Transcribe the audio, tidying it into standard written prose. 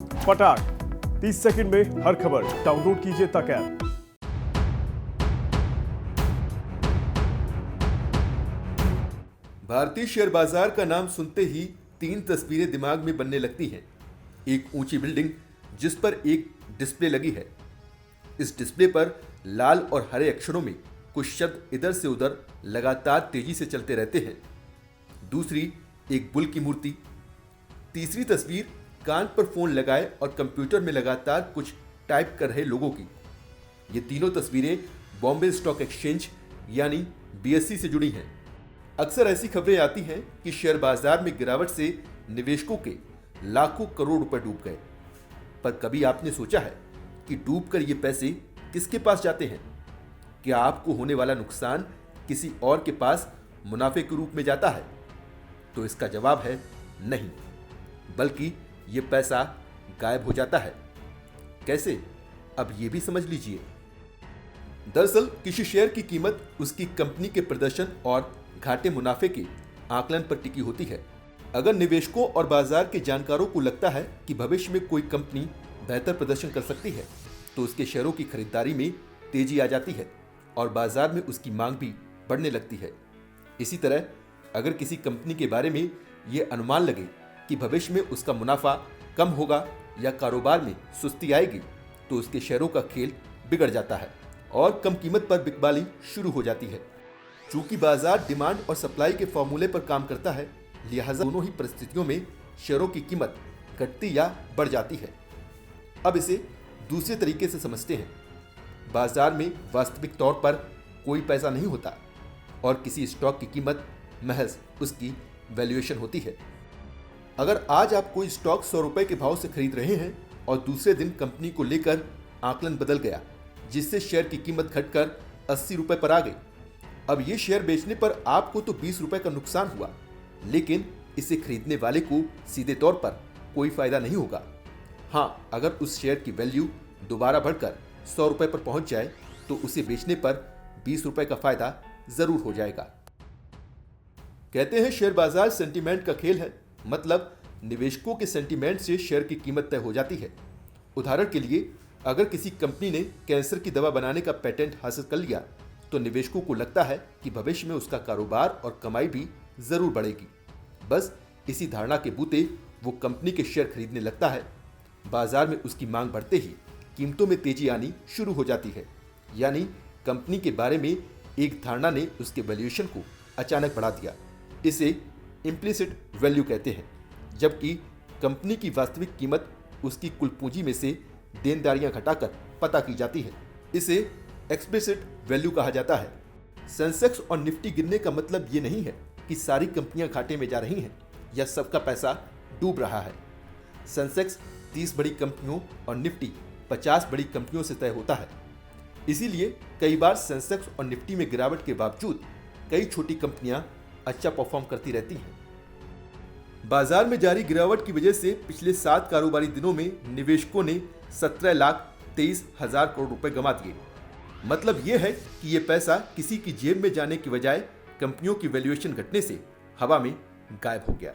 फटाक 30 सेकंड में हर खबर डाउनलोड कीजिए तक ऐप। भारतीय शेयर बाजार का नाम सुनते ही तीन तस्वीरें दिमाग में बनने लगती हैं। एक ऊंची बिल्डिंग जिस पर एक डिस्प्ले लगी है। इस डिस्प्ले पर लाल और हरे अक्षरों में कुछ शब्द इधर से उधर लगातार तेजी से चलते रहते हैं। दूसरी एक बुल की मूर्ति। तीसरी तस्वीर कान पर फोन लगाए और कंप्यूटर में लगातार कुछ टाइप कर रहे लोगों की। ये तीनों तस्वीरें बॉम्बे स्टॉक एक्सचेंज यानी बीएसई से जुड़ी हैं। अक्सर ऐसी खबरें आती हैं कि शेयर बाजार में गिरावट से निवेशकों के लाखों करोड़ रुपए डूब गए। पर कभी आपने सोचा है कि डूबकर ये पैसे किसके पास जाते हैं? क्या आपको होने वाला नुकसान किसी और के पास मुनाफे के रूप में जाता है? तो इसका जवाब है नहीं, बल्कि ये पैसा गायब हो जाता है। कैसे? अब ये भी समझ लीजिए। दरअसल किसी शेयर की कीमत उसकी कंपनी के प्रदर्शन और घाटे मुनाफे के आकलन पर टिकी होती है। अगर निवेशकों और बाजार के जानकारों को लगता है कि भविष्य में कोई कंपनी बेहतर प्रदर्शन कर सकती है, तो उसके शेयरों की खरीदारी में तेजी आ जाती है और बाजार में उसकी मांग भी बढ़ने लगती है। इसी तरह अगर किसी कंपनी के बारे में ये अनुमान लगे कि भविष्य में उसका मुनाफा कम होगा या कारोबार में सुस्ती आएगी, तो उसके शेयरों का खेल बिगड़ जाता है और कम कीमत पर बिकवाली शुरू हो जाती है। चूंकि बाजार डिमांड और सप्लाई के फॉर्मूले पर काम करता है, लिहाजा दोनों ही परिस्थितियों में शेयरों की कीमत घटती या बढ़ जाती है। अब इसे दूसरे तरीके से समझते हैं। बाजार में वास्तविक तौर पर कोई पैसा नहीं होता और किसी स्टॉक की कीमत महज उसकी वैल्यूएशन होती है। अगर आज आप कोई स्टॉक 100 रुपए के भाव से खरीद रहे हैं और दूसरे दिन कंपनी को लेकर आकलन बदल गया, जिससे शेयर की कीमत घटकर 80 रुपए पर आ गई। अब ये शेयर बेचने पर आपको तो 20 रुपए का नुकसान हुआ, लेकिन इसे खरीदने वाले को सीधे तौर पर कोई फायदा नहीं होगा। हाँ, अगर उस शेयर की वैल्यू दोबारा बढ़कर 100 रुपए पर पहुंच जाए, तो उसे बेचने पर 20 रुपए का फायदा जरूर हो जाएगा। कहते हैं शेयर बाजार सेंटीमेंट का खेल है, मतलब निवेशकों के सेंटीमेंट से शेयर की कीमत तय हो जाती है। उदाहरण के लिए, अगर किसी कंपनी ने कैंसर की दवा बनाने का पेटेंट हासिल कर लिया, तो निवेशकों को लगता है कि भविष्य में उसका कारोबार और कमाई भी जरूर बढ़ेगी। बस इसी धारणा के बूते वो कंपनी के शेयर खरीदने लगता है। बाजार में उसकी मांग बढ़ते ही कीमतों में तेजी आनी शुरू हो जाती है। यानी कंपनी के बारे में एक धारणा ने उसके वैल्यूएशन को अचानक बढ़ा दिया। इसे इम्प्लिसिट वैल्यू कहते हैं, जबकि कंपनी की वास्तविक कीमत उसकी कुल पूंजी में से देनदारियां घटाकर पता की जाती है। इसे एक्सप्लिसिट वैल्यू कहा जाता है। सेंसेक्स और निफ्टी गिरने का मतलब ये नहीं है कि सारी कंपनियां घाटे में जा रही हैं या सबका पैसा डूब रहा है। सेंसेक्स 30 बड़ी कंपनियों और निफ्टी 50 बड़ी कंपनियों से तय होता है। इसीलिए कई बार सेंसेक्स और निफ्टी में गिरावट के बावजूद कई छोटी कंपनियां अच्छा परफॉर्म करती रहती हैं। बाजार में जारी गिरावट की वजह से पिछले 7 कारोबारी दिनों में निवेशकों ने 17,23,000 करोड़ रुपए गंवा दिए। मतलब यह है कि यह पैसा किसी की जेब में जाने की बजाय कंपनियों की वैल्यूएशन घटने से हवा में गायब हो गया।